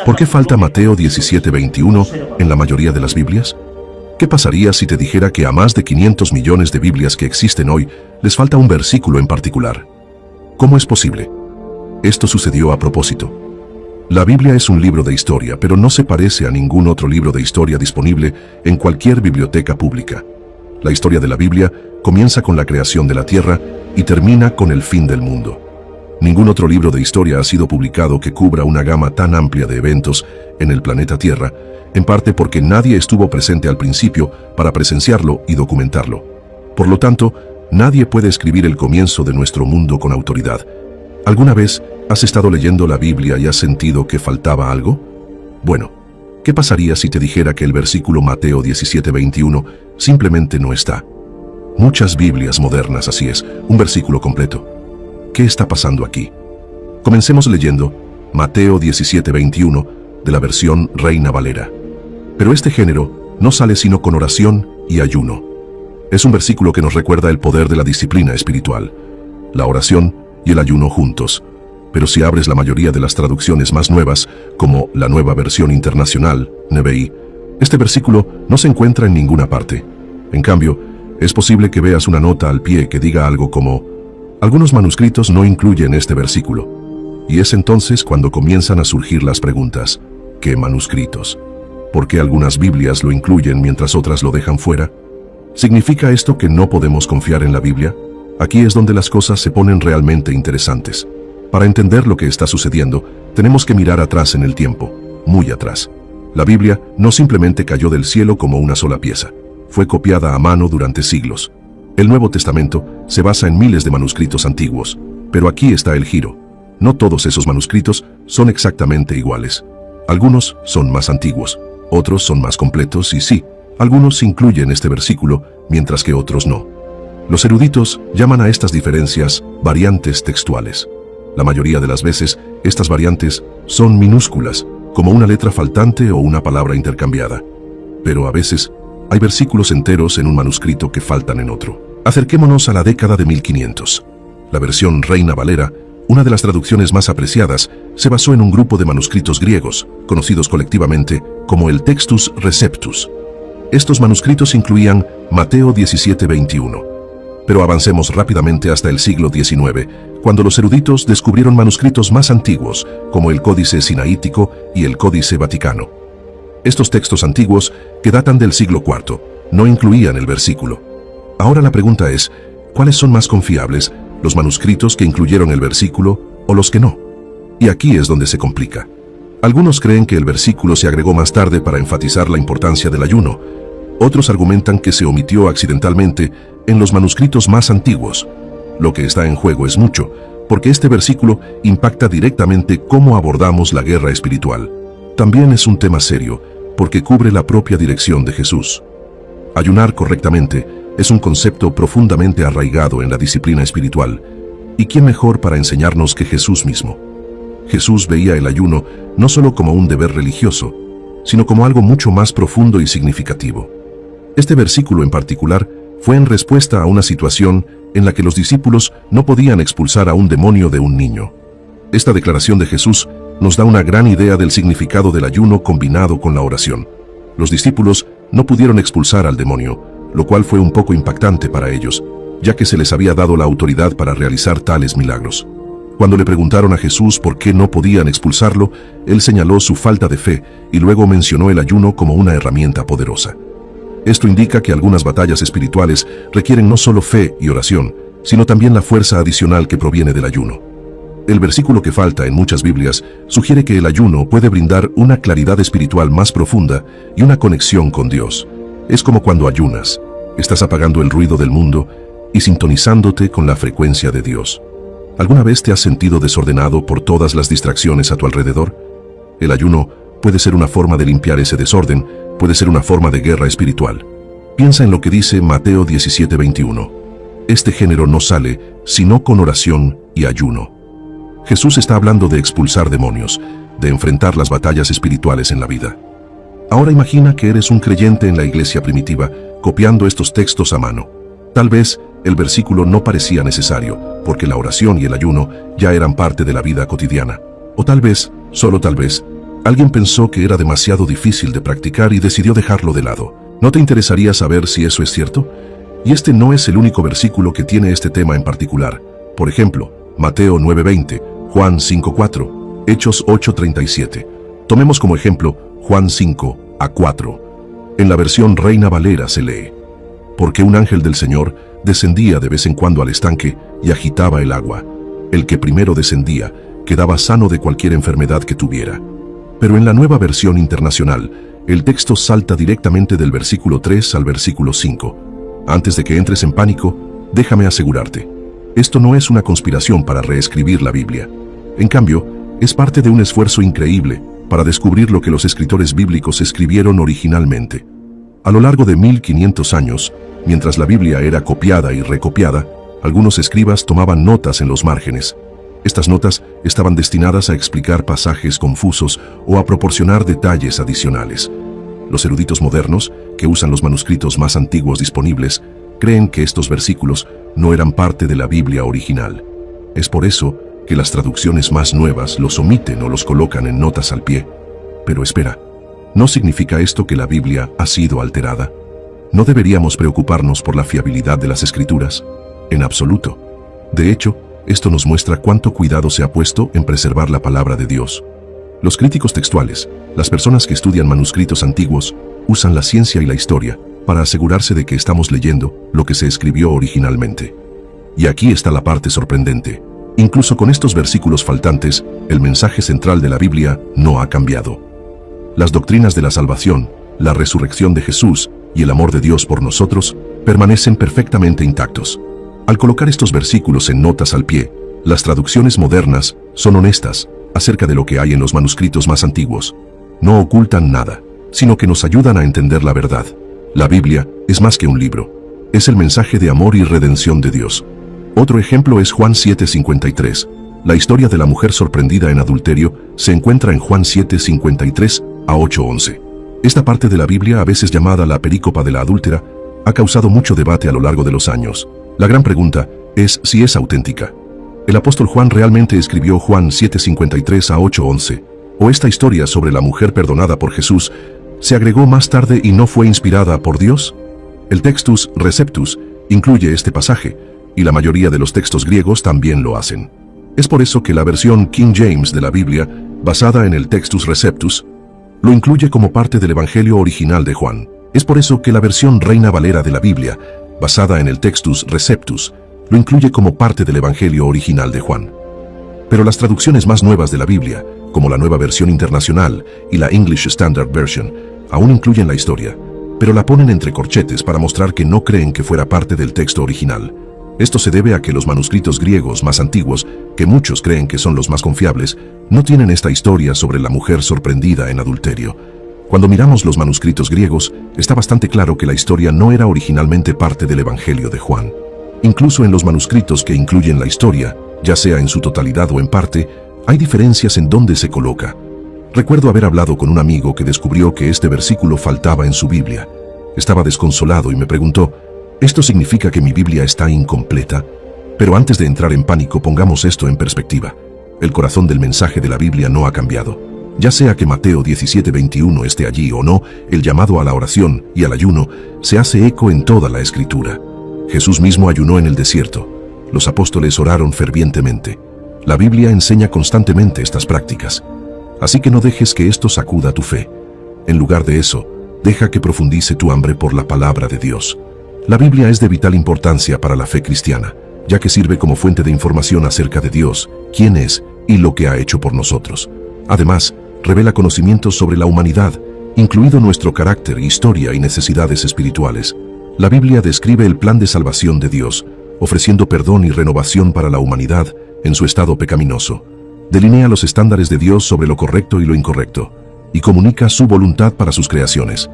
¿Por qué falta Mateo 17:21 en la mayoría de las Biblias? ¿Qué pasaría si te dijera que a más de 500 millones de Biblias que existen hoy les falta un versículo en particular? ¿Cómo es posible? Esto sucedió a propósito. La Biblia es un libro de historia, pero no se parece a ningún otro libro de historia disponible en cualquier biblioteca pública. La historia de la Biblia comienza con la creación de la tierra y termina con el fin del mundo. Ningún otro libro de historia ha sido publicado que cubra una gama tan amplia de eventos en el planeta Tierra, en parte porque nadie estuvo presente al principio para presenciarlo y documentarlo. Por lo tanto, nadie puede escribir el comienzo de nuestro mundo con autoridad. ¿Alguna vez has estado leyendo la Biblia y has sentido que faltaba algo? Bueno, ¿qué pasaría si te dijera que el versículo Mateo 17:21 simplemente no está? Muchas Biblias modernas, así es, un versículo completo. ¿Qué está pasando aquí? Comencemos leyendo Mateo 17:21 de la versión Reina Valera. Pero este género no sale sino con oración y ayuno. Es un versículo que nos recuerda el poder de la disciplina espiritual, la oración y el ayuno juntos. Pero si abres la mayoría de las traducciones más nuevas, como la Nueva Versión Internacional, NBI, este versículo no se encuentra en ninguna parte. En cambio, es posible que veas una nota al pie que diga algo como: algunos manuscritos no incluyen este versículo. Y es entonces cuando comienzan a surgir las preguntas: ¿qué manuscritos? ¿Por qué algunas Biblias lo incluyen mientras otras lo dejan fuera? ¿Significa esto que no podemos confiar en la Biblia? Aquí es donde las cosas se ponen realmente interesantes. Para entender lo que está sucediendo, tenemos que mirar atrás en el tiempo, muy atrás. La Biblia no simplemente cayó del cielo como una sola pieza. Fue copiada a mano durante siglos. El Nuevo Testamento se basa en miles de manuscritos antiguos, pero aquí está el giro. No todos esos manuscritos son exactamente iguales. Algunos son más antiguos, otros son más completos y sí, algunos incluyen este versículo, mientras que otros no. Los eruditos llaman a estas diferencias variantes textuales. La mayoría de las veces, estas variantes son minúsculas, como una letra faltante o una palabra intercambiada. Pero a veces, hay versículos enteros en un manuscrito que faltan en otro. Acerquémonos a la década de 1500. La versión Reina Valera, una de las traducciones más apreciadas, se basó en un grupo de manuscritos griegos, conocidos colectivamente como el Textus Receptus. Estos manuscritos incluían Mateo 17:21. Pero avancemos rápidamente hasta el siglo XIX, cuando los eruditos descubrieron manuscritos más antiguos, como el Códice Sinaítico y el Códice Vaticano. Estos textos antiguos, que datan del siglo IV, no incluían el versículo. Ahora la pregunta es, ¿cuáles son más confiables, los manuscritos que incluyeron el versículo o los que no? Y aquí es donde se complica. Algunos creen que el versículo se agregó más tarde para enfatizar la importancia del ayuno. Otros argumentan que se omitió accidentalmente en los manuscritos más antiguos. Lo que está en juego es mucho, porque este versículo impacta directamente cómo abordamos la guerra espiritual. También es un tema serio, porque cubre la propia dirección de Jesús. Ayunar correctamente es un concepto profundamente arraigado en la disciplina espiritual. ¿Y quién mejor para enseñarnos que Jesús mismo? Jesús veía el ayuno no solo como un deber religioso, sino como algo mucho más profundo y significativo. Este versículo en particular fue en respuesta a una situación en la que los discípulos no podían expulsar a un demonio de un niño. Esta declaración de Jesús nos da una gran idea del significado del ayuno combinado con la oración. Los discípulos no pudieron expulsar al demonio, lo cual fue un poco impactante para ellos, ya que se les había dado la autoridad para realizar tales milagros. Cuando le preguntaron a Jesús por qué no podían expulsarlo, él señaló su falta de fe y luego mencionó el ayuno como una herramienta poderosa. Esto indica que algunas batallas espirituales requieren no solo fe y oración, sino también la fuerza adicional que proviene del ayuno. El versículo que falta en muchas Biblias sugiere que el ayuno puede brindar una claridad espiritual más profunda y una conexión con Dios. Es como cuando ayunas, estás apagando el ruido del mundo y sintonizándote con la frecuencia de Dios. ¿Alguna vez te has sentido desordenado por todas las distracciones a tu alrededor? El ayuno puede ser una forma de limpiar ese desorden, puede ser una forma de guerra espiritual. Piensa en lo que dice Mateo 17:21. Este género no sale sino con oración y ayuno. Jesús está hablando de expulsar demonios, de enfrentar las batallas espirituales en la vida. Ahora imagina que eres un creyente en la iglesia primitiva, copiando estos textos a mano. Tal vez el versículo no parecía necesario, porque la oración y el ayuno ya eran parte de la vida cotidiana. O tal vez, solo tal vez, Alguien pensó que era demasiado difícil de practicar y decidió dejarlo de lado. ¿No te interesaría saber si eso es cierto? Y este no es el único versículo que tiene este tema en particular. Por ejemplo, Mateo 9:20, Juan 5:4, Hechos 8:37. Tomemos como ejemplo Juan 5:4. En la versión Reina Valera se lee: porque un ángel del Señor descendía de vez en cuando al estanque y agitaba el agua. El que primero descendía quedaba sano de cualquier enfermedad que tuviera. Pero en la Nueva Versión Internacional, el texto salta directamente del versículo 3 al versículo 5. Antes de que entres en pánico, déjame asegurarte, esto no es una conspiración para reescribir la Biblia. En cambio, es parte de un esfuerzo increíble para descubrir lo que los escritores bíblicos escribieron originalmente. A lo largo de 1500 años, mientras la Biblia era copiada y recopiada, algunos escribas tomaban notas en los márgenes. Estas notas estaban destinadas a explicar pasajes confusos o a proporcionar detalles adicionales. Los eruditos modernos, que usan los manuscritos más antiguos disponibles, creen que estos versículos no eran parte de la Biblia original. Es por eso que las traducciones más nuevas los omiten o los colocan en notas al pie. Pero espera, ¿no significa esto que la Biblia ha sido alterada? ¿No deberíamos preocuparnos por la fiabilidad de las Escrituras? En absoluto. De hecho, esto nos muestra cuánto cuidado se ha puesto en preservar la palabra de Dios. Los críticos textuales, las personas que estudian manuscritos antiguos, usan la ciencia y la historia para asegurarse de que estamos leyendo lo que se escribió originalmente. Y aquí está la parte sorprendente. Incluso con estos versículos faltantes, el mensaje central de la Biblia no ha cambiado. Las doctrinas de la salvación, la resurrección de Jesús y el amor de Dios por nosotros permanecen perfectamente intactos. Al colocar estos versículos en notas al pie, las traducciones modernas son honestas acerca de lo que hay en los manuscritos más antiguos. No ocultan nada, sino que nos ayudan a entender la verdad. La Biblia es más que un libro. Es el mensaje de amor y redención de Dios. Otro ejemplo es Juan 7:53. La historia de la mujer sorprendida en adulterio se encuentra en Juan 7:53 a 8:11. Esta parte de la Biblia, a veces llamada la perícopa de la adúltera, ha causado mucho debate a lo largo de los años. La gran pregunta es si es auténtica. ¿El apóstol Juan realmente escribió Juan 7:53 a 8:11? ¿O esta historia sobre la mujer perdonada por Jesús se agregó más tarde y no fue inspirada por Dios? El Textus Receptus incluye este pasaje, y la mayoría de los textos griegos también lo hacen. Es por eso que la versión King James de la Biblia, basada en el Textus Receptus, lo incluye como parte del Evangelio original de Juan. Es por eso que la versión Reina Valera de la Biblia, basada en el Textus Receptus, lo incluye como parte del Evangelio original de Juan. Pero las traducciones más nuevas de la Biblia, como la Nueva Versión Internacional y la English Standard Version, aún incluyen la historia, pero la ponen entre corchetes para mostrar que no creen que fuera parte del texto original. Esto se debe a que los manuscritos griegos más antiguos, que muchos creen que son los más confiables, no tienen esta historia sobre la mujer sorprendida en adulterio. Cuando miramos los manuscritos griegos, está bastante claro que la historia no era originalmente parte del Evangelio de Juan. Incluso en los manuscritos que incluyen la historia, ya sea en su totalidad o en parte, hay diferencias en dónde se coloca. Recuerdo haber hablado con un amigo que descubrió que este versículo faltaba en su Biblia. Estaba desconsolado y me preguntó, ¿esto significa que mi Biblia está incompleta? Pero antes de entrar en pánico, pongamos esto en perspectiva. El corazón del mensaje de la Biblia no ha cambiado. Ya sea que Mateo 17:21 esté allí o no, el llamado a la oración y al ayuno se hace eco en toda la Escritura. Jesús mismo ayunó en el desierto. Los apóstoles oraron fervientemente. La Biblia enseña constantemente estas prácticas. Así que no dejes que esto sacuda tu fe. En lugar de eso, deja que profundice tu hambre por la palabra de Dios. La Biblia es de vital importancia para la fe cristiana, ya que sirve como fuente de información acerca de Dios, quién es y lo que ha hecho por nosotros. Además, revela conocimientos sobre la humanidad, incluido nuestro carácter, historia y necesidades espirituales. La Biblia describe el plan de salvación de Dios, ofreciendo perdón y renovación para la humanidad en su estado pecaminoso. Delinea los estándares de Dios sobre lo correcto y lo incorrecto, y comunica su voluntad para sus creaciones.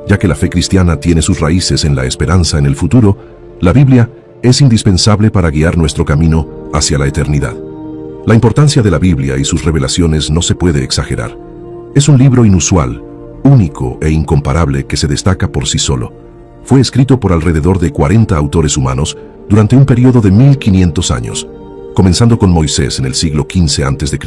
Ya que la fe cristiana tiene sus raíces en la esperanza en el futuro, la Biblia es indispensable para guiar nuestro camino hacia la eternidad. La importancia de la Biblia y sus revelaciones no se puede exagerar. Es un libro inusual, único e incomparable que se destaca por sí solo. Fue escrito por alrededor de 40 autores humanos durante un periodo de 1500 años, comenzando con Moisés en el siglo XV a.C.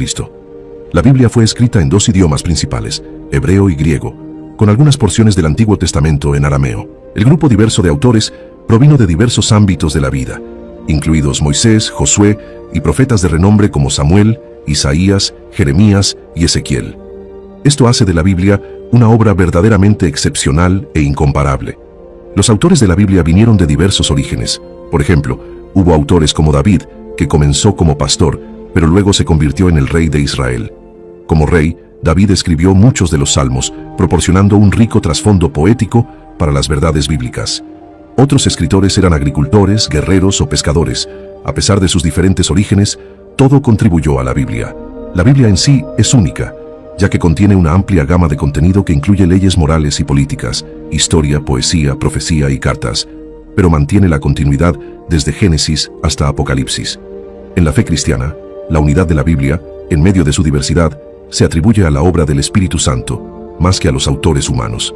La Biblia fue escrita en dos idiomas principales, hebreo y griego, con algunas porciones del Antiguo Testamento en arameo. El grupo diverso de autores provino de diversos ámbitos de la vida, incluidos Moisés, Josué y profetas de renombre como Samuel, Isaías, Jeremías y Ezequiel. Esto hace de la Biblia una obra verdaderamente excepcional e incomparable. Los autores de la Biblia vinieron de diversos orígenes. Por ejemplo, hubo autores como David, que comenzó como pastor, pero luego se convirtió en el rey de Israel. Como rey, David escribió muchos de los salmos, proporcionando un rico trasfondo poético para las verdades bíblicas. Otros escritores eran agricultores, guerreros o pescadores. A pesar de sus diferentes orígenes, todo contribuyó a la Biblia. La Biblia en sí es única, ya que contiene una amplia gama de contenido que incluye leyes morales y políticas, historia, poesía, profecía y cartas, pero mantiene la continuidad desde Génesis hasta Apocalipsis. En la fe cristiana, la unidad de la Biblia, en medio de su diversidad, se atribuye a la obra del Espíritu Santo, más que a los autores humanos.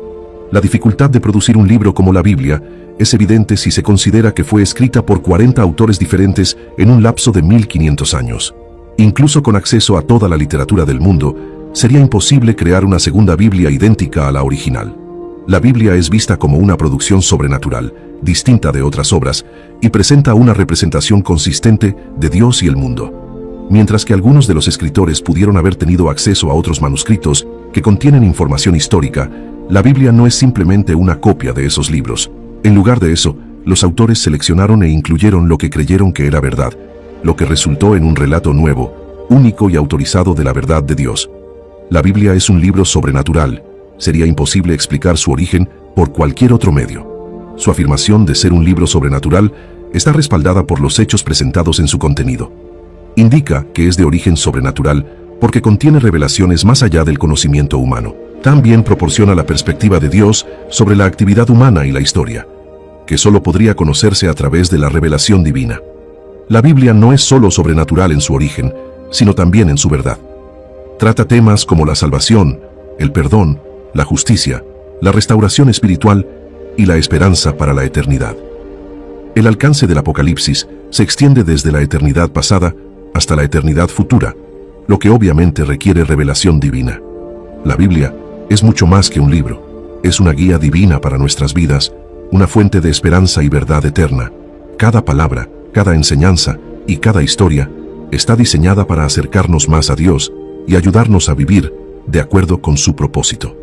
La dificultad de producir un libro como la Biblia es evidente si se considera que fue escrita por 40 autores diferentes en un lapso de 1500 años. Incluso con acceso a toda la literatura del mundo, sería imposible crear una segunda Biblia idéntica a la original. La Biblia es vista como una producción sobrenatural, distinta de otras obras, y presenta una representación consistente de Dios y el mundo. Mientras que algunos de los escritores pudieron haber tenido acceso a otros manuscritos que contienen información histórica, la Biblia no es simplemente una copia de esos libros. En lugar de eso, los autores seleccionaron e incluyeron lo que creyeron que era verdad, lo que resultó en un relato nuevo, único y autorizado de la verdad de Dios. La Biblia es un libro sobrenatural. Sería imposible explicar su origen por cualquier otro medio. Su afirmación de ser un libro sobrenatural está respaldada por los hechos presentados en su contenido. Indica que es de origen sobrenatural porque contiene revelaciones más allá del conocimiento humano. También proporciona la perspectiva de Dios sobre la actividad humana y la historia, que solo podría conocerse a través de la revelación divina. La Biblia no es solo sobrenatural en su origen, sino también en su verdad. Trata temas como la salvación, el perdón, la justicia, la restauración espiritual y la esperanza para la eternidad. El alcance del Apocalipsis se extiende desde la eternidad pasada hasta la eternidad futura, lo que obviamente requiere revelación divina. La Biblia es mucho más que un libro, es una guía divina para nuestras vidas, una fuente de esperanza y verdad eterna. Cada palabra, cada enseñanza y cada historia está diseñada para acercarnos más a Dios y ayudarnos a vivir de acuerdo con su propósito.